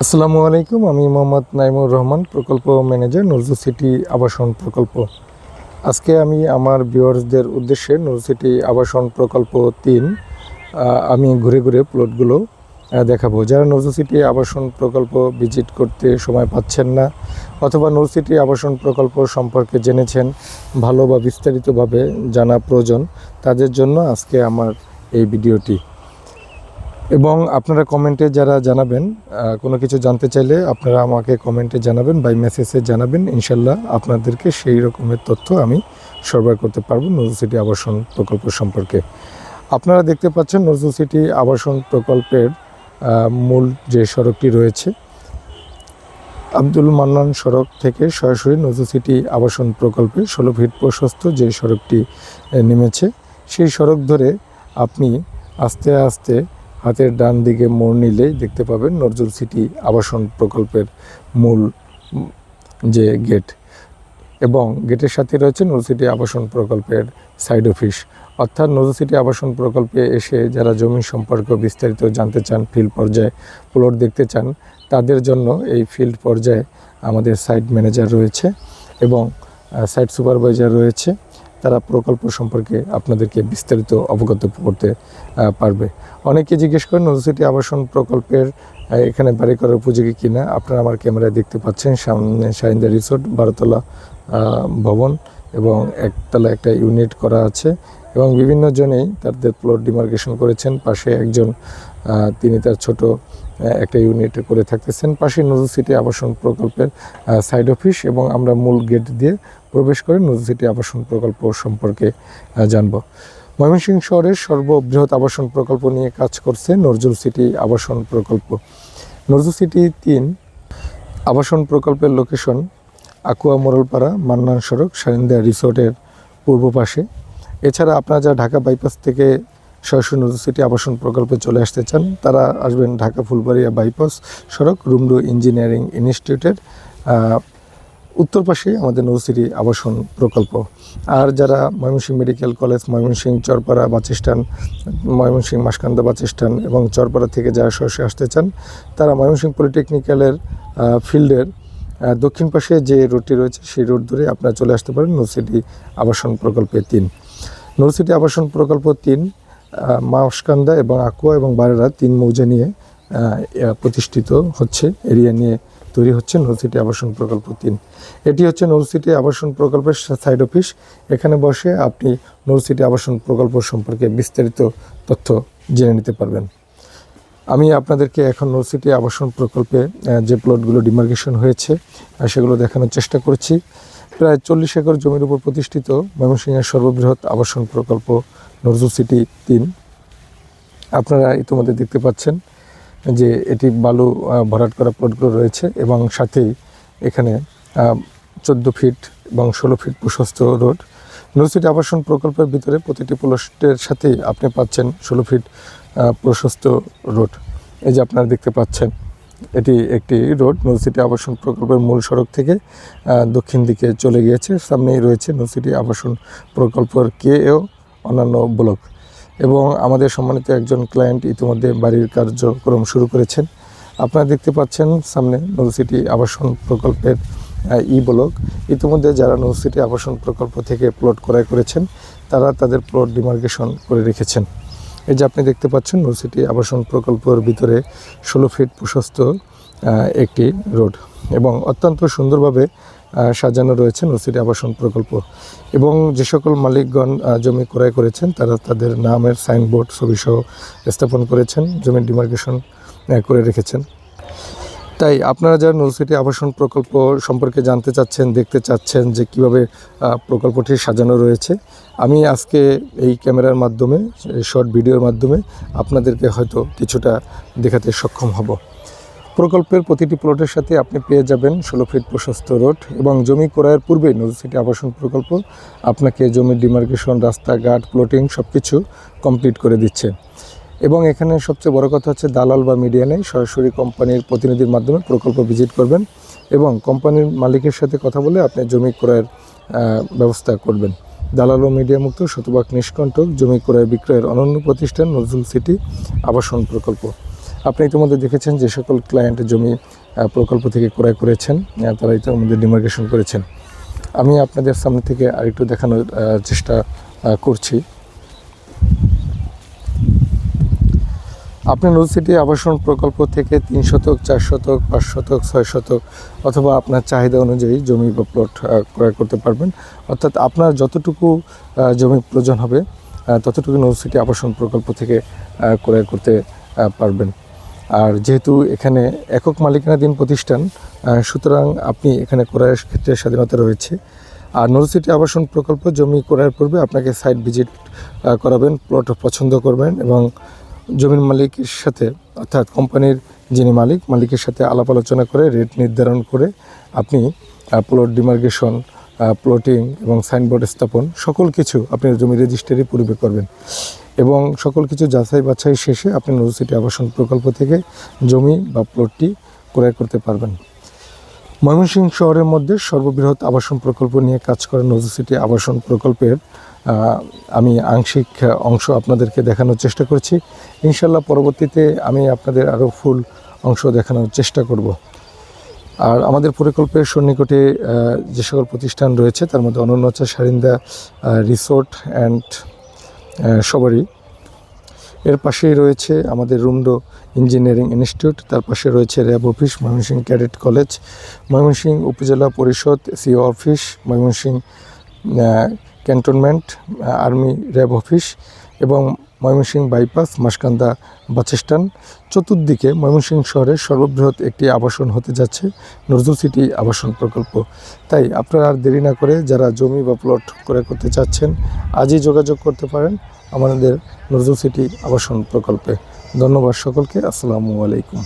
আসসালামু আলাইকুম। আমি মোহাম্মদ নাইমুর রহমান, প্রকল্প ম্যানেজার, নজরুল সিটি আবাসন প্রকল্প। আজকে আমি আমার ভিউয়ার্সদের উদ্দেশ্যে নজরুল সিটি আবাসন প্রকল্প ৩ আমি ঘুরে ঘুরে প্লটগুলো দেখাবো। যারা নজরুল সিটি আবাসন প্রকল্প ভিজিট করতে সময় পাচ্ছেন না অথবা নজরুল সিটি আবাসন প্রকল্প সম্পর্কে জেনেছেন, ভালো বা বিস্তারিতভাবে জানা প্রয়োজন, তাদের জন্য আজকে আমার এই ভিডিওটি। এবং আপনারা কমেন্টে যারা জানাবেন, কোনো কিছু জানতে চাইলে আপনারা আমাকে কমেন্টে জানাবেন, বাই মেসেজে জানাবেন। ইনশাল্লাহ আপনাদেরকে সেই রকমের তথ্য আমি সরবরাহ করতে পারবো নজরুল সিটি আবাসন প্রকল্প সম্পর্কে। আপনারা দেখতে পাচ্ছেন নজরুল সিটি আবাসন প্রকল্পের মূল যে সড়কটি রয়েছে, আব্দুল মান্নান সড়ক থেকে সরাসরি নজরুল সিটি আবাসন প্রকল্পে 16 ফিট প্রশস্ত যে সড়কটি নেমেছে, সেই সড়ক ধরে আপনি আস্তে আস্তে হাতের ডান দিকে মোড় নিলেই দেখতে পাবেন নজরুল সিটি আবাসন প্রকল্পের মূল যে গেট, এবং গেটের সাথে রয়েছে নজরুল সিটি আবাসন প্রকল্পের সাইড অফিস। অর্থাৎ নজরুল সিটি আবাসন প্রকল্পে এসে যারা জমি সম্পর্কে বিস্তারিত জানতে চান, ফিল্ড পর্যায়ে প্লট দেখতে চান, তাদের জন্য এই ফিল্ড পর্যায়ে আমাদের সাইট ম্যানেজার রয়েছে এবং সাইট সুপারভাইজার রয়েছে। তারা প্রকল্প সম্পর্কে আপনাদেরকে বিস্তারিত অবগত করতে পারবে। অনেকে জিজ্ঞেস করেন নজরুল সিটি আবাসন প্রকল্পের এখানে বাড়ি করার উপযোগী কিনা। আপনারা আমার ক্যামেরায় দেখতে পাচ্ছেন, সামনে শাহিন্দা রিসোর্ট 12তলা ভবন এবং একতলা একটা ইউনিট করা আছে এবং বিভিন্ন জনেই তাদের প্লট ডিমার্কেশন করেছেন। পাশে একজন তিনি তার ছোট একটা ইউনিট করে থাকতেছেন। পাশে নজরুল সিটি আবাসন প্রকল্পের সাইড অফিস এবং আমরা মূল গেট দিয়ে প্রবেশ করে নজরুল সিটি আবাসন প্রকল্প সম্পর্কে জানব। ময়মনসিংহ শহরের সর্ববৃহৎ আবাসন প্রকল্প নিয়ে কাজ করছে নজরুল সিটি আবাসন প্রকল্প। নজরুল সিটি ৩ আবাসন প্রকল্পের লোকেশন আকুয়া মোড়লপাড়া, মান্নান সড়ক, শাহিন্দা রিসোর্টের পূর্ব পাশে। এছাড়া আপনারা যারা ঢাকা বাইপাস থেকে সরাসরি নজরুল সিটি আবাসন প্রকল্পে চলে আসতে চান, তারা আসবেন ঢাকা ফুলবাড়িয়া বাইপাস সড়ক, রুমডু ইঞ্জিনিয়ারিং ইনস্টিটিউটের উত্তর পাশে আমাদের নজরুল সিটি আবাসন প্রকল্প। আর যারা Mymensingh medical college, Mymensingh Charpara bus stand, Mymensingh Maskanda bus stand এবং চরপাড়া থেকে যারা সরাসরি আসতে চান, তারা ময়মনসিংহ পলিটেকনিক্যালের ফিল্ডের দক্ষিণ পাশে যে রোডটি রয়েছে সেই রোড ধরে আপনারা চলে আসতে পারেন নজরুল সিটি আবাসন প্রকল্পে ৩। নজরুল সিটি আবাসন প্রকল্প ৩ মাসকান্দা এবং আকুয়া এবং বারেরা 3 মৌজা নিয়ে প্রতিষ্ঠিত হচ্ছে, এরিয়া নিয়ে তৈরি হচ্ছে নজরুল সিটি আবাসন প্রকল্প ৩। এটি হচ্ছে নজরুল সিটি আবাসন প্রকল্পের সাইড অফিস। এখানে বসে আপনি নজরুল সিটি আবাসন প্রকল্প সম্পর্কে বিস্তারিত তথ্য জেনে নিতে পারবেন। আমি আপনাদেরকে এখন নজরুল সিটি আবাসন প্রকল্পে যে প্লটগুলো ডিমার্কেশন হয়েছে সেগুলো দেখানোর চেষ্টা করছি। প্রায় 40 একর জমির উপর প্রতিষ্ঠিত ময়মনসিংহের সর্ববৃহৎ আবাসন প্রকল্প নজরুল সিটি ৩। আপনারা ইতিমধ্যে দেখতে পাচ্ছেন যে এটি বালু ভরাট করা প্লটগুলো রয়েছে এবং সাথেই এখানে 14 ফিট এবং 16 ফিট প্রশস্ত রোড। নজরুল সিটি আবাসন প্রকল্পের ভিতরে প্রতিটি প্লটের সাথেই আপনি পাচ্ছেন 16 ফিট প্রশস্ত রোড। এই যে আপনারা দেখতে পাচ্ছেন, এটি একটি রোড নজরুল সিটি আবাসন প্রকল্পের মূল সড়ক থেকে দক্ষিণ দিকে চলে গিয়েছে। সামনেই রয়েছে নজরুল সিটি আবাসন প্রকল্পের কেও অন্যান্য ব্লক এবং আমাদের সম্মানিত একজন ক্লায়েন্ট ইতিমধ্যে বাড়ির কার্যক্রম শুরু করেছেন। আপনারা দেখতে পাচ্ছেন সামনে নজরুল সিটি আবাসন প্রকল্পের ব্লক। ইতিমধ্যে যারা নজরুল সিটি আবাসন প্রকল্প থেকে প্লট ক্রয় করেছেন, তারা তাদের প্লট ডিমার্কেশন করে রেখেছেন। এই যে আপনি দেখতে পাচ্ছেন নজরুল সিটি আবাসন প্রকল্পের ভিতরে 16 ফিট প্রশস্ত একটি রোড এবং অত্যন্ত সুন্দরভাবে সাজানো রয়েছে নজরুল সিটি আবাসন প্রকল্প। এবং যে সকল মালিকগণ জমি ক্রয় করেছেন, তারা তাদের নামের সাইনবোর্ড ছবিসহ স্থাপন করেছেন, জমির ডিমার্কেশন করে রেখেছেন। তাই আপনারা যারা নজরুল সিটি আবাসন প্রকল্প সম্পর্কে জানতে চাচ্ছেন, দেখতে চাচ্ছেন যে কীভাবে প্রকল্পটি সাজানো রয়েছে, আমি আজকে এই ক্যামেরার মাধ্যমে, শর্ট ভিডিওর মাধ্যমে আপনাদেরকে হয়তো কিছুটা দেখাতে সক্ষম হব। প্রকল্পের প্রতিটি প্লটের সাথে আপনি পেয়ে যাবেন 16 ফিট প্রশস্ত রোড এবং জমি ক্রয়ের পূর্বেই নজরুল সিটি আবাসন প্রকল্প আপনাকে জমির ডিমার্কেশন, রাস্তাঘাট, প্লটিং সব কিছু কমপ্লিট করে দিচ্ছে। এবং এখানে সবচেয়ে বড় কথা হচ্ছে দালাল বা মিডিয়া নেই, সরাসরি কোম্পানির প্রতিনিধির মাধ্যমে প্রকল্প ভিজিট করবেন এবং কোম্পানির মালিকের সাথে কথা বলে আপনি জমি ক্রয়ের ব্যবস্থা করবেন। দালাল ও মিডিয়া মুক্ত, শতভাগ নিষ্কণ্টক জমি ক্রয় বিক্রয়ের অনন্য প্রতিষ্ঠান নজরুল সিটি আবাসন প্রকল্প। আপনি ইতিমধ্যে দেখেছেন যে সকল ক্লায়েন্ট জমি প্রকল্প থেকে ক্রয় করেছেন, তারা ইতিমধ্যে ডিমার্কেশন করেছেন। আমি আপনাদের সামনে থেকে আরেকটু দেখানোর চেষ্টা করছি। আপনি নজরুল সিটি আবাসন প্রকল্প থেকে 3 শতক, 4 শতক, 5 শতক, 6 শতক অথবা আপনার চাহিদা অনুযায়ী জমি বা প্লট ক্রয় করতে পারবেন। অর্থাৎ আপনার যতটুকু জমি প্রয়োজন হবে ততটুকু নজরুল সিটি আবাসন প্রকল্প থেকে ক্রয় করতে পারবেন। আর যেহেতু এখানে একক মালিকানাধীন প্রতিষ্ঠান, সুতরাং আপনি এখানে ক্রয়ের ক্ষেত্রে স্বাধীনতা রয়েছে। আর নজরুল সিটি আবাসন প্রকল্প জমি ক্রয়ের পূর্বে আপনাকে সাইট ভিজিট করাবেন, প্লট পছন্দ করবেন এবং জমির মালিকের সাথে অর্থাৎ কোম্পানির যিনি মালিকের সাথে আলাপ আলোচনা করে রেট নির্ধারণ করে আপনি প্লট ডিমার্কেশন, প্লটিং এবং সাইনবোর্ড স্থাপন সকল কিছু আপনি জমি রেজিস্ট্রি পূর্বে করবেন এবং সকল কিছু যাচাই বাছাই শেষে আপনি নজরুল সিটি আবাসন প্রকল্প থেকে জমি বা প্লটটি ক্রয় করতে পারবেন। ময়মনসিংহ শহরের মধ্যে সর্ববৃহৎ আবাসন প্রকল্প নিয়ে কাজ করা নজরুল সিটি আবাসন প্রকল্পের আমি আংশিক অংশ আপনাদেরকে দেখানোর চেষ্টা করছি। ইনশাল্লাহ পরবর্তীতে আমি আপনাদের আরও ফুল অংশ দেখানোর চেষ্টা করব। আর আমাদের প্রকল্পের সন্নিকটে যে সকল প্রতিষ্ঠান রয়েছে তার মধ্যে অনন্যচা সারিন্দা রিসোর্ট অ্যান্ড সবারই, এর পাশেই রয়েছে আমাদের রুমডো ইঞ্জিনিয়ারিং ইনস্টিটিউট, তার পাশে রয়েছে RAB office, Mymensingh cadet college, Mymensingh উপজেলা পরিষদ CO office, Mymensingh cantonment army RAB office এবং Mymensingh bypass Maskanda bus stand. চতুর্দিকে ময়মনসিংহ শহরের সর্ববৃহৎ একটি আবাসন হতে যাচ্ছে নজরুল সিটি আবাসন প্রকল্প। তাই আপনারা আর দেরি না করে যারা জমি বা প্লট ক্রয় করতে চাচ্ছেন আজই যোগাযোগ করতে পারেন আমাদের নজরুল সিটি আবাসন প্রকল্পে। ধন্যবাদ সকলকে। আসসালামু আলাইকুম।